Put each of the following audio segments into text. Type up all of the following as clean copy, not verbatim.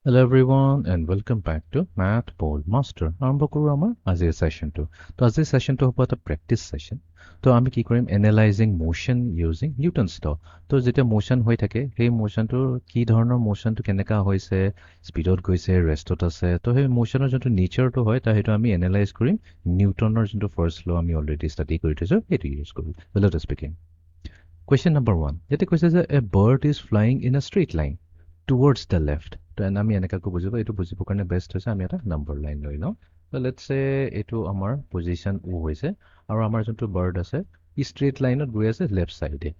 Hello everyone and welcome back to Math Ball Master. আৰম্ভ কৰো আমাৰ আজিৰ সেশনটো তো আজিৰ সেশনটো হ'ব এটা প্ৰেক্টিস সেশন তো আমি কি কৰিম এনালাইজিং মোশন ইউজিং নিউটনছ ল তো যেতিয়া মোশন হৈ থাকে সেই মোশনটো কি ধৰণৰ মোশনটো কেনেকা হৈছে স্পিডত গৈছে ৰেষ্টত আছে তো সেই মোশনৰ যোনটো নেচাৰটো হয় তা সেইটো আমি এনালাইজ কৰিম নিউটনৰ যোনটো ফাৰ্ষ্ট ল আমি অলৰেডি ষ্টাডি কৰি থৈছো সেইটো ইউজ কৰিম let us begin Question number 1 ইয়াতে কৈছে যে a bird is flying in a straight line towards the left তো আমি এনেকাকৈ বুজিব এইটো বুজিবৰ কাৰণে বেষ্ট হৈছে আমি এটা নম্বৰ লাইন লৈ লওঁ তো লেটছ সে এইটো আমাৰ পজিশ্যন ও হৈছে আৰু আমাৰ যোনটো বাৰ্ড আছে ই ষ্ট্ৰেইট লাইনত গৈ আছে লেফ্ট চাইডে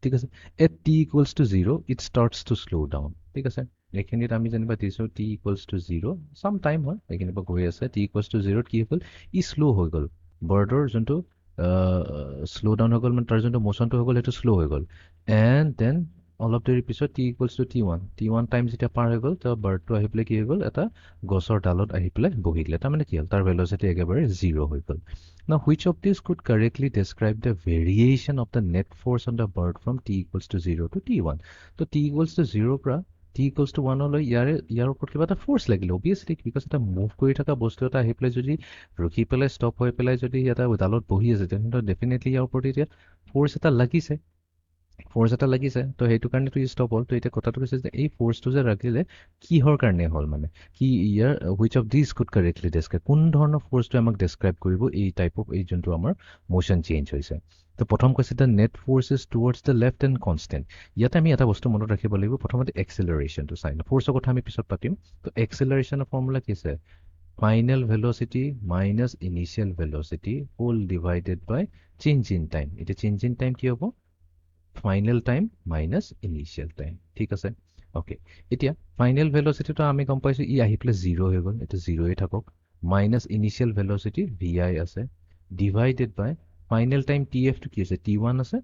ঠিক আছে at t equals to zero' it starts to slow' down ঠিক আছে এইখিনিত আমি যেনিবা দিছোঁ t equals to zero' some time হয় এইখিনিৰ পৰা গৈ আছে টি ইকুৱেলছ টু জিৰ'ত কি হ'ল ই শ্ল' হৈ গ'ল বাৰ্ডৰ যোনটো শ্ল' ডাউন হৈ গ'ল মানে তাৰ যোনটো মোশ্যনটো হৈ গ'ল সেইটো শ্ল' হৈ গ'ল এণ্ড দেন অলপ দেৰি পিছত T equals two T one time যেতিয়া পাৰ হৈ গ'ল তো বাৰ্ডটো আহি পেলাই কি হৈ গ'ল এটা গছৰ ডালত আহি পেলাই বহি দিলে তাৰমানে কি হ'ল তাৰ ভেলচিটি একেবাৰে জিৰ' হৈ গ'ল Now, which of these could correctly describe the variation of the net force on the bird from t equals to 0 to t1? তো t equals to 0 পৰা t equals to 1 লৈ ইয়াৰ ওপৰত কিবা এটা ফ'ৰ্চ লাগিলে অবভিয়াছলি বিকজ এটা move কৰি থকা বস্তু এটা আহি পেলাই যদি ৰখি পেলাই ষ্টপ হৈ পেলাই যদি এটা ডালত বহি আছে তেনেহ'লে ডেফিনেটলি ইয়াৰ ওপৰত এতিয়া ফ'ৰ্চ এটা লাগিছে ফ'ৰ্চ এটা লাগিছে তো সেইটো কাৰণেতো ই ষ্টপ হ'ল তো এতিয়া কথাটো কৈছে যে এই ফ'ৰ্চটো যে ৰাখিলে কিহৰ কাৰণে হ'ল মানে কি ইয়াৰ which of these could correctly describe কোন ধৰণৰ ফ'ৰ্চটোৱে আমাক ডেছক্ৰাইব কৰিব এই টাইপ অফ এই যোনটো আমাৰ মোশ্যন চেঞ্জ হৈছে তো প্ৰথম কৈছে the net force is towards the left and constant ইয়াতে আমি এটা বস্তু মনত ৰাখিব লাগিব প্ৰথমতে এক্সেলাৰেশ্যনটো চাই লওঁ ফ'ৰ্চৰ কথা আমি পিছত পাতিম তো এক্সেলাৰেশ্যনৰ ফৰ্মুলা কি আছে final velocity minus initial velocity whole divided by change in time এতিয়া চেঞ্জ ইন টাইম কি হ'ব final time minus initial time ঠিক আছে অ'কে এতিয়া ফাইনেল ভেলচিটিটো আমি গম পাইছোঁ ই আহি পেলাই জিৰ' হৈ গ'ল এইটো জিৰ'ই থাকক মাইনাছ ইনিচিয়েল ভেলচিটি ভি আই আছে ডিভাইডেড বাই ফাইনেল টাইম টি এফটো কি আছে টি1 আছে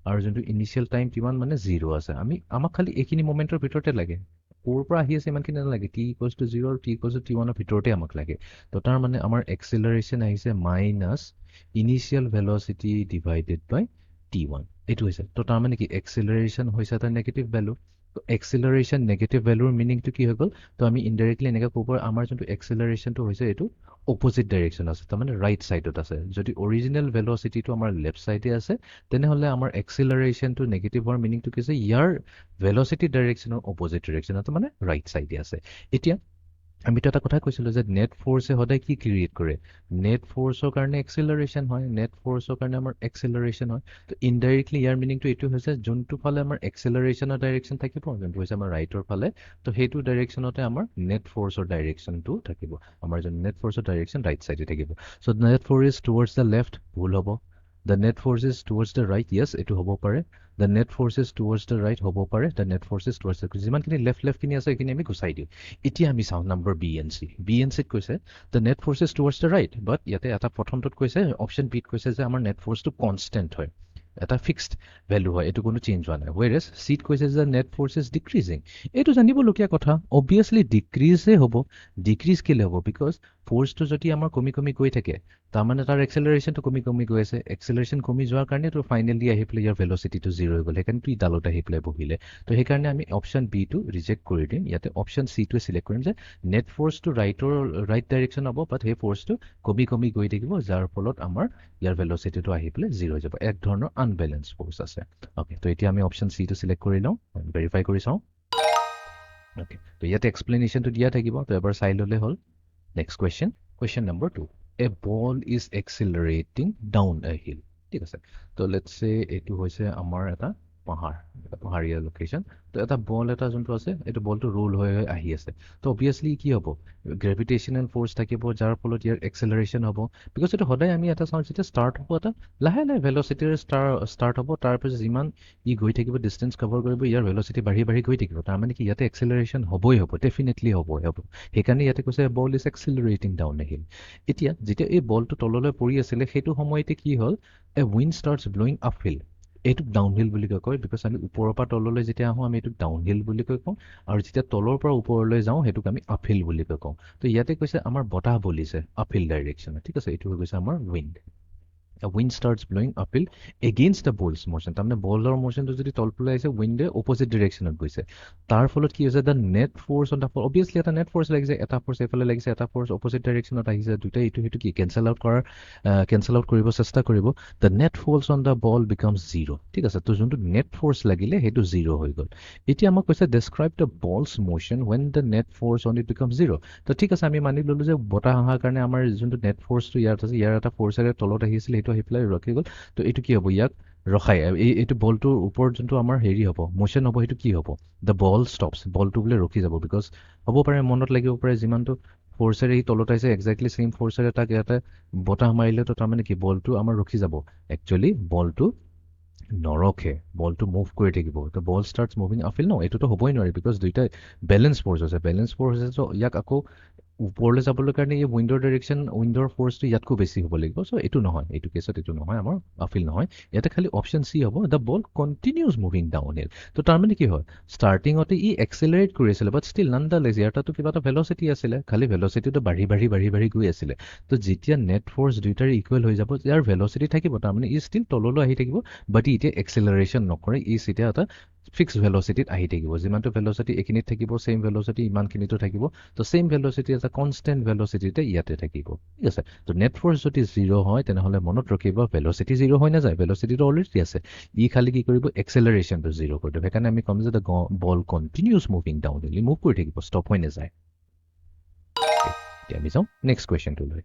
আৰু যোনটো ইনিচিয়েল টাইম টি1 মানে জিৰ' আছে আমাক খালি এইখিনি মমেণ্টৰ ভিতৰতে লাগে ক'ৰ পৰা আহি আছে ইমানখিনি নালাগে টি ইকুৱেলছ টু জিৰ' আৰু টি ইকুৱেলছ টু টি1ৰ ভিতৰতে আমাক লাগে তো তাৰ মানে আমাৰ এক্সেলাৰেশ্যন আহিছে মাইনাছ ইনিচিয়েল ভেলচিটি ডিভাইডেড বাই টি1 এইটো হৈছে তো তাৰমানে কি এক্সেলাৰেশ্যন হৈছে এটা নেগেটিভ ভেলু তো এক্সেলাৰেশ্যন নেগেটিভ ভেলুৰ মিনিংটো কি হৈ গ'ল তো আমি ইনডাইৰেক্টলি এনেকৈ ক'ব পাৰোঁ আমাৰ যোনটো এক্সেলাৰেশ্যনটো হৈছে এইটো অপজিট ডাইৰেকশ্যন আছে তাৰমানে ৰাইট ছাইডত আছে যদি অৰিজিনেল ভেলচিটিটো আমাৰ লেফ্ট ছাইডে আছে তেনেহ'লে আমাৰ এক্সেলাৰেশ্যনটো নেগেটিভ হোৱাৰ মিনিংটো কি হৈছে ইয়াৰ ভেলচিটি ডাইৰেকশ্যনৰ অপজিট ডাইৰেকশ্যনত মানে ৰাইট ছাইডে আছে এতিয়া আমিতো এটা কথা কৈছিলোঁ যে নেট ফ'ৰ্চে সদায় কি ক্ৰিয়েট কৰে নেট ফ'ৰ্চৰ কাৰণে এক্সেলাৰেশ্যন হয় নেট ফ'ৰ্চৰ কাৰণে আমাৰ এক্সেলাৰেশ্যন হয় তো ইনডাইৰেক্টলি ইয়াৰ মিনিংটো এইটো হৈছে যোনটো ফালে আমাৰ এক্সেলাৰেশ্যনৰ ডাইৰেকশ্যন থাকিব যোনটো হৈছে আমাৰ ৰাইটৰ ফালে তো সেইটো ডাইৰেকশ্যনতে আমাৰ নেট ফ'ৰ্চৰ ডাইৰেকশ্যনটো থাকিব আমাৰ যোন নেট ফ'ৰ্চৰ ডাইৰেকশ্যন ৰাইট ছাইডে থাকিব so' net force is towards the left ভুল হ'ব the net force is towards the right yes এইটো হ'ব পাৰে the net force is towards the right হ'ব পাৰে the net force is towards the যিমানখিনি লেফ্টখিনি আছে সেইখিনি আমি গুচাই দিওঁ এতিয়া আমি চাওঁ নম্বৰ বি এন চিত কৈছে the net force is towards the right but ইয়াতে এটা প্ৰথমটোত কৈছে অপশ্যন বিত কৈছে যে আমাৰ নেট ফ'ৰ্চটো কনষ্টেণ্ট হয় এটা ফিক্সড ভেলু হয় এইটো কোনো চেঞ্জ হোৱা নাই ৱেৰ এজ চিট কৈছে যে নেট ফ'ৰ্চ ইজ ডিক্ৰিজিং এইটো জানিবলগীয়া কথা অবভিয়াছলি ডিক্ৰিজে হ'ব ডিক্ৰিজ কেলে হ'ব বিকজ ফ'ৰ্চটো যদি আমাৰ কমি কমি গৈ থাকে তাৰমানে তাৰ এক্সেলাৰেশ্যনটো কমি কমি গৈ আছে এক্সেলাৰেশ্যন কমি যোৱাৰ কাৰণেতো ফাইনেলি আহি পেলাই ইয়াৰ ভেলচিটিটো জিৰ' হৈ গ'ল সেইকাৰণে ই ডালত আহি পেলাই বহিলে তো সেইকাৰণে আমি অপশ্যন বিটো ৰিজেক্ট কৰি দিম ইয়াতে অপশ্যন চিটোৱে চিলেক্ট কৰিম যে নেট ফ'ৰ্চটো ৰাইট ডাইৰেকশ্যন হ'ব বাট সেই ফ'ৰ্চটো কমি কমি গৈ থাকিব যাৰ ফলত আমাৰ ইয়াৰ ভেলচিটিটো আহি পেলাই জিৰ' হৈ যাব এক ধৰণৰ আনবেলেঞ্চ ফ'ৰ্চ আছে অ'কে তো এতিয়া আমি অপশ্যন চিটো চিলেক্ট কৰি লওঁ ভেৰিফাই কৰি চাওঁ অ'কে তো ইয়াতে এক্সপ্লেনেশ্যনটো দিয়া থাকিব তো এবাৰ চাই ল'লে হ'ল next question number 2 a ball is accelerating down a hill ঠিক আছে তো লেটছ সে এইটো হৈছে আমাৰ এটা পাহাৰীয়া লোকেশ্যন তো এটা বল এটা যোনটো আছে এইটো বলটো ৰোল হৈ হৈ আহি আছে তো অবভিয়াছলি কি হ'ব গ্ৰেভিটেশ্যনেল ফ'ৰ্চ থাকিব যাৰ ফলত ইয়াৰ এক্সেলাৰেশ্যন হ'ব বিকজ এইটো সদায় আমি এটা চাওঁ যেতিয়া ষ্টাৰ্ট হ'ব এটা লাহে লাহে ভেলচিটিৰে ষ্টাৰ্ট হ'ব তাৰপিছত যিমান ই গৈ থাকিব ডিষ্টেঞ্চ কভাৰ কৰিব ইয়াৰ ভেলচিটি বাঢ়ি বাঢ়ি গৈ থাকিব তাৰমানে কি ইয়াতে এক্সেলাৰেশ্যন হ'বই হ'ব ডেফিনেটলি হ'ব সেইকাৰণে ইয়াতে কৈছে বল is accelerating down a hill এতিয়া যেতিয়া এই বলটো তললৈ পৰি আছিলে সেইটো সময়তে কি হ'ল এ window starts blowing up hill এইটোক ডাউনহিল বুলি কয় বিকজ আমি ওপৰৰ পৰা তললৈ যেতিয়া আহোঁ আমি এইটোক ডাউনহিল বুলি কওঁ আৰু যেতিয়া তলৰ পৰা ওপৰলৈ যাওঁ সেইটোক আমি আপহিল বুলি কওঁ তো ইয়াতে কৈছে আমাৰ বতাহ বলিছে আপহিল ডাইৰেকশ্যনত ঠিক আছে এইটো হৈ গৈছে আমাৰ window a wind starts blowing uphill against the ball's motion. তাৰমানে বলৰ মোশনটো যদি তলফালে আহিছে উইণ্ডে অপজিট ডিৰেকশ্যনত গৈছে তাৰ ফলত কি হৈছে the net force on the ফল অবভিয়াছলি এটা নেট ফ'ৰ্চ লাগিছে এটা ফ'ৰ্চ এইফালে লাগিছে এটা ফ'ৰ্চ অপজিট ডাইৰেকশ্যনত আহিছে দুটাই ইটো সিটো কি কেঞ্চেল আউট কৰিব চেষ্টা কৰিব the net force on the ball becomes zero' ঠিক আছে তো যোনটো নেট ফ'ৰ্চ লাগিলে সেইটো জিৰ' হৈ গ'ল এতিয়া আমাক কৈছে ডেছক্ৰাইব দ্য বলছ motion when the net force on it became zero' তো ঠিক আছে আমি মানি ল'লোঁ যে বতাহ অহাৰ কাৰণে আমাৰ যোনটো নেট ফ'ৰ্চটো ইয়াত আছে ইয়াৰ এটা ফ'ৰ্চেৰে তলত আহিছিলে সেইটো আহি পেলাই ৰখি গ'ল তো এইটো কি হ'ব ইয়াক ৰখাই এইটো বলটোৰ ওপৰত যোনটো আমাৰ হেৰি হ'ব মোশ্যন হ'ব সেইটো কি হ'ব দ্য বল ষ্টপছ বলটো বোলে ৰখি যাব বিকজ হ'ব পাৰে মনত লাগিব পাৰে যিমানটো ফ'ৰ্চেৰে সি তলত আহিছে একজেক্টলি ছেইম ফ'ৰ্চেৰে তাক ইয়াতে বতাহ মাৰিলেতো তাৰমানে কি বলটো আমাৰ ৰখি যাব একচুৱেলি বলটো নৰখে বলটো মুভ কৰি থাকিব তো বল ষ্টাৰ্টছ মুভিং আফিল ন এইটোতো হ'বই নোৱাৰে বিকজ দুইটা বেলেঞ্চ ফ'ৰ্চ আছে বেলেঞ্চ ফ'ৰ্চ আছে চ' ইয়াক আকৌ ওপৰলৈ যাবলৈ কাৰণে এই উইণ্ডৰ ডাইৰেকশ্যন উইণ্ডৰ ফ'ৰ্চটো ইয়াতকৈ বেছি হ'ব লাগিব চ' এইটো নহয় এইটো কেছত এইটো নহয় আমাৰ আফিল নহয় ইয়াতে খালি অপশ্যন চি হ'ব the ball continues moving down hill তো তাৰমানে কি হয় ষ্টাৰ্টিঙতে ই এক্সেলাৰেট কৰি আছিলে বাট ষ্টিল নান দ্য লেজ ইয়াৰ তাতো কিবা এটা ভেলচিটি আছিলে খালি ভেলচিটিটো বাঢ়ি গৈ আছিলে তো যেতিয়া নেট ফ'ৰ্চ দুইটাৰে ইকুৱেল হৈ যাব ইয়াৰ ভেলচিটি থাকিব তাৰমানে ই ষ্টিল তললৈ আহি থাকিব বাট ই এতিয়া এক্সেলাৰেশ্যন নকৰে ই এতিয়া এটা ফিক্স ভেলচিটিত আহি থাকিব যিমানটো ভেলচিটি এইখিনিত থাকিব ছেইম ভেলচিটি ইমানখিনিতো থাকিব তো ছেইম ভেলচিটি এটা কনষ্টেণ্ট ভেলচিটিতে ইয়াতে থাকিব ঠিক আছে তো নেট ফ'ৰ্চ যদি জিৰ' হয় তেনেহ'লে মনত ৰখিব ভেলচিটি জিৰ' হৈ নাযায় ভেলচিটিটো অলৰেডি আছে ই খালি কি কৰিব এক্সেলাৰেশ্যনটো জিৰ' কৰি দিব সেইকাৰণে আমি ক'ম যে the ball continues moving down hill move কৰি থাকিব ষ্টপ হৈ নাযায় এতিয়া আমি যাওঁ নেক্সট কুৱেশ্যনটোলৈ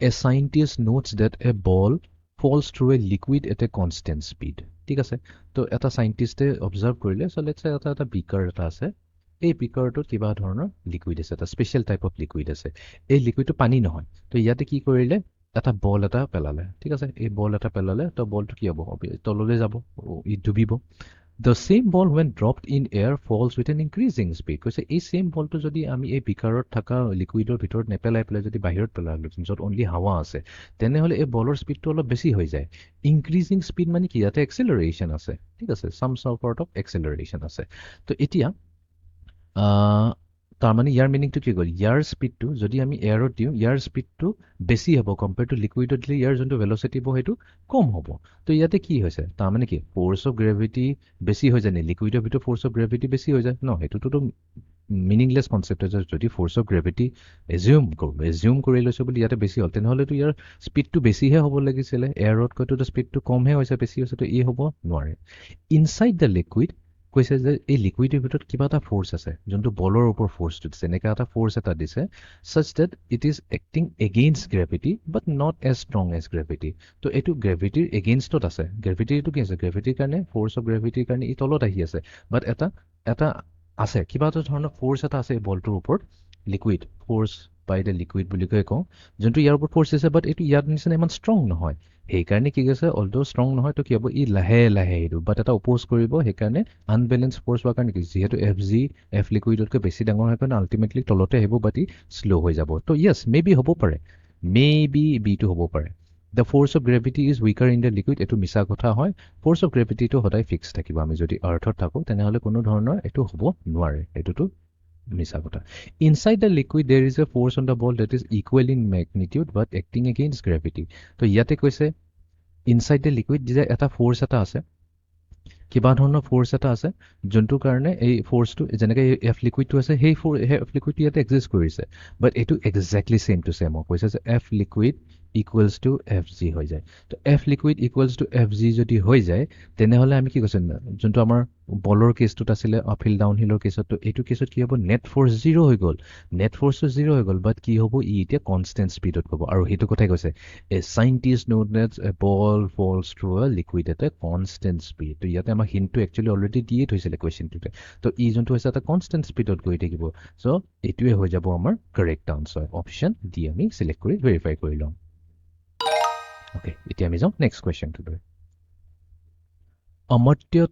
a scientist notes that a ball falls through a liquid at a constant speed ঠিক আছে তো এটা চাইণ্টিষ্টে অবজাৰ্ভ কৰিলে চ' লেটছ চে এটা বিকাৰ এটা আছে এই বিকাৰটোত কিবা ধৰণৰ লিকুইড আছে এটা স্পেচিয়েল টাইপ অফ লিকুইড আছে এই লিকুইডটো পানী নহয় তো ইয়াতে কি কৰিলে এটা বল এটা পেলালে ঠিক আছে এই বল এটা পেলালে তো বলটো কি হ'ব তললৈ যাব ই ডুবিব The same ball when dropped in air falls with an increasing speed কৈছে এই ছেইম বলটো যদি আমি এই বিকাৰত থকা লিকুইডৰ ভিতৰত নেপেলাই পেলাই যদি বাহিৰত পেলালোঁ য'ত অনলি হাৱা আছে তেনেহ'লে এই বলৰ স্পীডটো অলপ বেছি হৈ যায় ইনক্ৰিজিং স্পীড মানে কি ইয়াতে এক্সেলাৰেশ্যন আছে ঠিক আছে চাম চৰ্ট অফ এক্সেলাৰেশ্যন আছে তো এতিয়া তাৰমানে ইয়াৰ মিনিংটো কি গ'ল ইয়াৰ স্পীডটো যদি আমি এয়াৰত দিওঁ ইয়াৰ স্পীডটো বেছি হ'ব কম্পেয়াৰ টু লিকুইডত দিলে ইয়াৰ যোনটো ভেলচিটি হ'ব সেইটো কম হ'ব তো ইয়াতে কি হৈছে তাৰমানে কি ফ'ৰ্চ অফ গ্ৰেভিটি বেছি হৈ যায় নে লিকুইডৰ ভিতৰত ফ'ৰ্চ অফ গ্ৰেভিটি বেছি হৈ যায় ন সেইটোতো মিনিংলেছ কনচেপ্ট হৈছে যদি ফ'ৰ্চ অফ গ্ৰেভিটি এজিউম কৰি লৈছোঁ বুলি ইয়াতে বেছি হ'ল তেনেহ'লেতো ইয়াৰ স্পীডটো বেছিহে হ'ব লাগিছিলে এয়াৰতকৈতো স্পীডটো কমহে হৈছে বেছি হৈছে তো ই হ'ব নোৱাৰে ইনচাইড দ্য লিকুইড কৈছে যে এই লিকুইডৰ ভিতৰত কিবা এটা ফ'ৰ্চ আছে যোনটো বলৰ ওপৰত ফ'ৰ্চটো দিছে এনেকুৱা এটা ফ'ৰ্চ এটা দিছে such that it is acting against gravity but not as strong as gravity তো এইটো গ্ৰেভিটিৰ এগেইনষ্টত আছে গ্ৰেভিটিটো কি আছে গ্ৰেভিটিৰ কাৰণে ফ'ৰ্চ অফ গ্ৰেভিটিৰ কাৰণে ই তলত আহি আছে বাট এটা আছে কিবা এটা ধৰণৰ ফ'ৰ্চ এটা আছে এই বলটোৰ ওপৰত liquid force by the liquid বুলি কৈ কওঁ যোনটো ইয়াৰ ওপৰত ফ'ৰ্চ আছে বাট এইটো ইয়াৰ নিচিনা ইমান ষ্ট্ৰং নহয় সেইকাৰণে কি কৈছে অলটো ষ্ট্ৰং নহয় তো কি হ'ব ই লাহে এইটো বাট এটা অপ'জ কৰিব সেইকাৰণে আনবেলেঞ্চ ফ'ৰ্চ হোৱাৰ কাৰণে কি যিহেতু এফ লিকুইডতকৈ বেছি ডাঙৰ হয় কাৰণে আল্টিমেটলি তলতে আহিব বাট ই শ্ল' হৈ যাব তো য়েছ মে বি হ'ব পাৰে মে বি বিটো হ'ব পাৰে the force of gravity is weaker in the liquid এইটো মিছা কথা হয় ফ'ৰ্চ অফ গ্ৰেভিটিটো সদায় ফিক্স থাকিব আমি যদি আৰ্থত থাকোঁ তেনেহ'লে কোনো ধৰণৰ এইটো হ'ব নোৱাৰে এইটোতো মিছা কথা inside the liquid there is a force on the ball that is equal in magnitude but acting against gravity তো ইয়াতে কৈছে ইনচাইড দ্য লিকুইড যে এটা ফ'ৰ্চ এটা আছে কিবা ধৰণৰ ফ'ৰ্চ এটা আছে যোনটোৰ কাৰণে এই ফ'ৰ্চটো যেনেকৈ এফ লিকুইডটো আছে সেই এফ লিকুইডটো ইয়াতে এক্সিষ্ট কৰিছে বাট এইটো একজেক্টলি ছেম টু ছেম কৈছে যে F liquid equals to F G হৈ যায় তো F liquid equals to F G যদি হৈ যায় তেনেহ'লে আমি কি কৈছোঁ যোনটো আমাৰ বলৰ কেছটোত আছিলে আপহিল ডাউন হিলৰ কেছত তো এইটো কেছত কি হ'ব নেট ফ'ৰ্চ জিৰ' হৈ গ'ল নেট ফ'ৰ্চটো জিৰ' হৈ গ'ল বাট কি হ'ব ই এতিয়া কনষ্টেণ্ট স্পীডত ক'ব আৰু সেইটো কথাই কৈছে a scientist note that a ball falls through a liquid at a constant speed তো ইয়াতে আমাৰ হিণ্টটো একচুৱেলি অলৰেডি দিয়ে থৈছিলে কুৱেশ্যনটোতে তো ই যোনটো হৈছে এটা কনষ্টেণ্ট স্পীডত গৈ থাকিব চ' এইটোৱে হৈ যাব আমাৰ কাৰেক্ট আনচাৰ অপশ্যন ডি আমি চিলেক্ট কৰি ভেৰিফাই কৰি ল'ম Okay, এতিয়া আমি যাওঁ next কুৱেশ্যনটোলৈ Amartya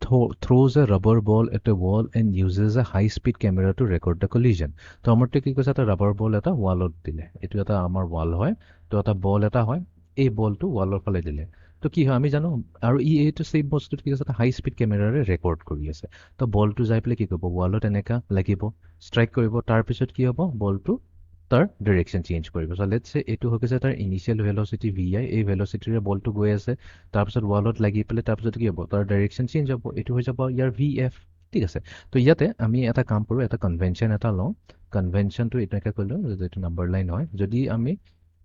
throws a rubber ball at a wall and uses a high-speed camera to record the collision. তো Amartya কি কৈছে এটা ৰাবাৰ বল এটা ৱালত দিলে এইটো এটা আমাৰ ৱাল হয় তো এটা বল এটা হয় এই বলটো ৱালৰ ফালে দিলে তো কি হয় আমি জানো আৰু এইটো ছেইম বস্তুটো কি আছে এটা হাই স্পীড কেমেৰাৰে ৰেকৰ্ড কৰি আছে তো বলটো যাই পেলাই কি কৰিব ৱালত এনেকা লাগিব ষ্ট্ৰাইক কৰিব তাৰপিছত কি হ'ব বলটো তাৰ ডাইৰেকশ্যন চেঞ্জ কৰিব চ' লেটছ চে এইটো হৈ গৈছে তাৰ ইনিচিয়েল ভেলচিটি vi এই ভেলচিটিৰে বলটো গৈ আছে তাৰপিছত ৱালত লাগি পেলাই তাৰপিছত কি হ'ব তাৰ ডাইৰেকশ্যন চেঞ্জ হ'ব এইটো হৈ যাব ইয়াৰ vf ঠিক আছে তো ইয়াতে আমি এটা কাম কৰোঁ এটা কনভেনশ্যন এটা লওঁ কনভেনশ্যনটো এনেকৈ কৰিলোঁ যিটো নাম্বাৰ লাইন হয় যদি আমি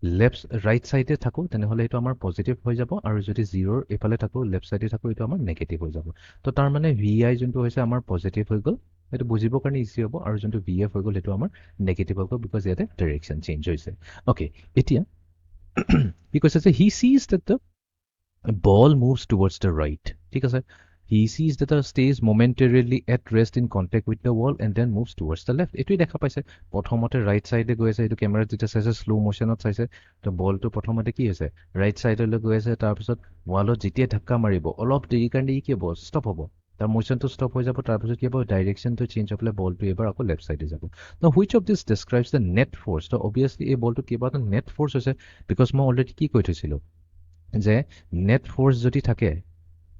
লেফ্ট ৰাইট চাইডে থাকোঁ তেনেহ'লে এইটো আমাৰ পজিটিভ হৈ যাব আৰু যদি জিৰ'ৰ এইফালে থাকোঁ লেফ্ট চাইডে থাকোঁ এইটো আমাৰ নেগেটিভ হৈ যাব তো তাৰ মানে vi যোনটো হৈছে আমাৰ পজিটিভ হৈ গ'ল সেইটো বুজিবৰ কাৰণে ইজি হ'ব আৰু যোনটো vf হৈ গ'ল সেইটো আমাৰ নেগেটিভ হৈ গ'ল বিকজ ইয়াতে ডাইৰেকশ্যন চেঞ্জ হৈছে অ'কে এতিয়া কি কৈছে যে he sees that the ball moves towards the right ঠিক আছে he sees that the stays momentarily at rest in contact with the wall and then moves towards the left এইটোই দেখা পাইছে প্ৰথমতে ৰাইট চাইডে গৈ আছে এইটো কেমেৰাত যেতিয়া চাইছে শ্লো মোশ্যনত চাইছে তো বলটো প্ৰথমতে কি হৈছে ৰাইট চাইডলৈ গৈ আছে তাৰপিছত ৱালত যেতিয়া ধাক্কা মাৰিব অলপ দেৰি কাৰণে ই কি হ'ব ষ্টপ হ'ব তাৰ মোশ্যনটো ষ্টপ হৈ যাব তাৰপিছত কি হ'ব ডাইৰেকশ্যনটো চেঞ্জ হৈ পেলাই বলটো এবাৰ আকৌ লেফ্ট চাইডে যাব ন which of this describes the net force তো অবভিয়াছলি এই বলটো কিবা এটা নেট ফ'ৰ্চ হৈছে বিকজ মই অলৰেডি কি কৈ থৈছিলোঁ যে নেট ফ'ৰ্চ যদি থাকে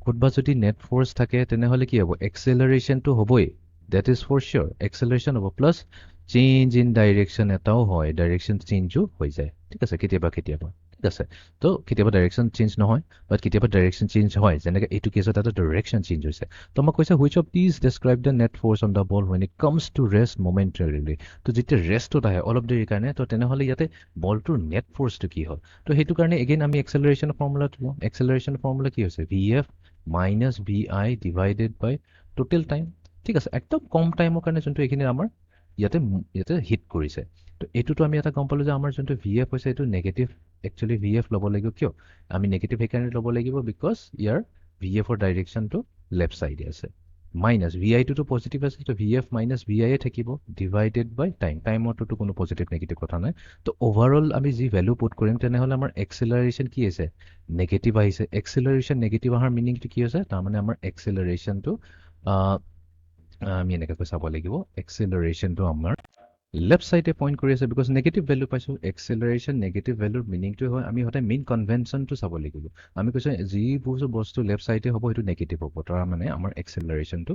কোনোবা যদি নেট ফ'ৰ্চ থাকে তেনেহ'লে কি হ'ব এক্সেলাৰেশ্যনটো হ'বই ডেট ইজ ফৰ চিয়'ৰ এক্সেলাৰেশ্যন হ'ব প্লাছ চেঞ্জ ইন ডাইৰেকশ্যন এটাও হয় ডাইৰেকশ্যন চেঞ্জো হৈ যায় ঠিক আছে কেতিয়াবা কেতিয়াবা ঠিক আছে তো কেতিয়াবা ডাইৰেকশ্যন চেঞ্জ নহয় বাট কেতিয়াবা ডাইৰেকশ্যন চেঞ্জ হয় যেনেকৈ এইটো কেছত এটা ডাইৰেকশ্যন চেঞ্জ হৈছে তো মই কৈছে which of these describe the net force on the ball when it comes to rest momentarily তো যেতিয়া ৰেষ্টত আহে অলপ দেৰিৰ কাৰণে তো তেনেহ'লে ইয়াতে বলটোৰ নেট ফ'ৰ্চটো কি হ'ল তো সেইটো কাৰণে এগেইন আমি এক্সেলাৰেশ্যন ফৰ্মুলাটো লওঁ এক্সেলাৰেশ্যন ফৰ্মুলা কি হৈছে vf মাইনাছ vi ডিভাইডেড বাই টোটেল টাইম ঠিক আছে একদম কম টাইমৰ কাৰণে যোনটো এইখিনি আমাৰ ইয়াতে হিট কৰিছে তো এইটোতো আমি এটা গম পালোঁ যে আমাৰ যোনটো vf হৈছে এইটো নেগেটিভ একচুৱেলি vf ল'ব লাগিব কিয় আমি নেগেটিভ সেইকাৰণে ল'ব লাগিব বিকজ ইয়াৰ vfৰ ডাইৰেকশ্যনটো লেফ্ট চাইডে আছে মাইনাছ viটোতো পজিটিভ আছে তো vf মাইনাছ vi থাকিব ডিভাইডেড বাই টাইমৰটোতো কোনো পজিটিভ নেগেটিভ কথা নাই তো অভাৰঅল আমি যি ভেলু পুট কৰিম তেনেহ'লে আমাৰ এক্সেলাৰেশ্যন কি আছে নেগেটিভ আহিছে এক্সেলাৰেশ্যন নেগেটিভ অহাৰ মিনিংটো কি হৈছে তাৰমানে আমাৰ এক্সেলাৰেশ্যনটো আমি এনেকৈ চাব লাগিব এক্সেলাৰেশ্যনটো আমাৰ লেফ্ট চাইডে পইণ্ট কৰি আছে বিকজ নেগেটিভ ভেলু পাইছোঁ এক্সেলাৰেশ্যন নেগেটিভ ভেলুৰ মিনিংটো হয় আমি সদায় মেইন কনভেনশ্যনটো চাব লাগিব আমি কৈছোঁ যিবোৰ বস্তু লেফ্ট চাইডে হ'ব সেইটো নেগেটিভ হ'ব তাৰ মানে আমাৰ এক্সেলাৰেশ্যনটো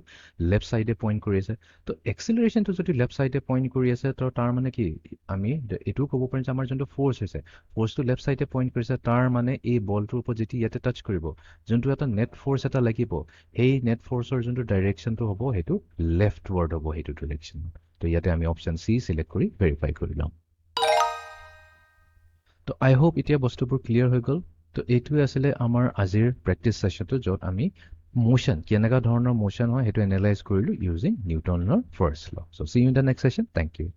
লেফ্ট চাইডে পইণ্ট কৰি আছে তো এক্সেলাৰেশ্যনটো যদি লেফ্ট চাইডে পইণ্ট কৰি আছে তো তাৰ মানে কি আমি এইটোও ক'ব পাৰিম যে আমাৰ যোনটো ফ'ৰ্চ হৈছে ফ'ৰ্চটো লেফ্ট চাইডে পইণ্ট কৰিছে তাৰ মানে এই বলটোৰ ওপৰত যেতিয়া ইয়াতে টাচ কৰিব যোনটো এটা নেট ফ'ৰ্চ এটা লাগিব সেই নেট ফ'ৰ্চৰ যোনটো ডাইৰেকশ্যনটো হ'ব সেইটো লেফ্টৱাৰ্ড হ'ব সেইটো ডাইৰেকশ্যন তো ইয়াতে আমি অপশ্যন চি চিলেক্ট কৰি ভেৰিফাই কৰি লওঁ তো আই হোপ এতিয়া বস্তুবোৰ ক্লিয়াৰ হৈ গ'ল তো এইটোৱে আছিলে আমাৰ আজিৰ প্ৰেক্টিছ ছেশ্যনটো য'ত আমি মোশ্যন কেনেকুৱা ধৰণৰ মোশ্যন হয় সেইটো এনালাইজ কৰিলোঁ ইউজিং নিউটনৰ first law' so' see you in the next session thank U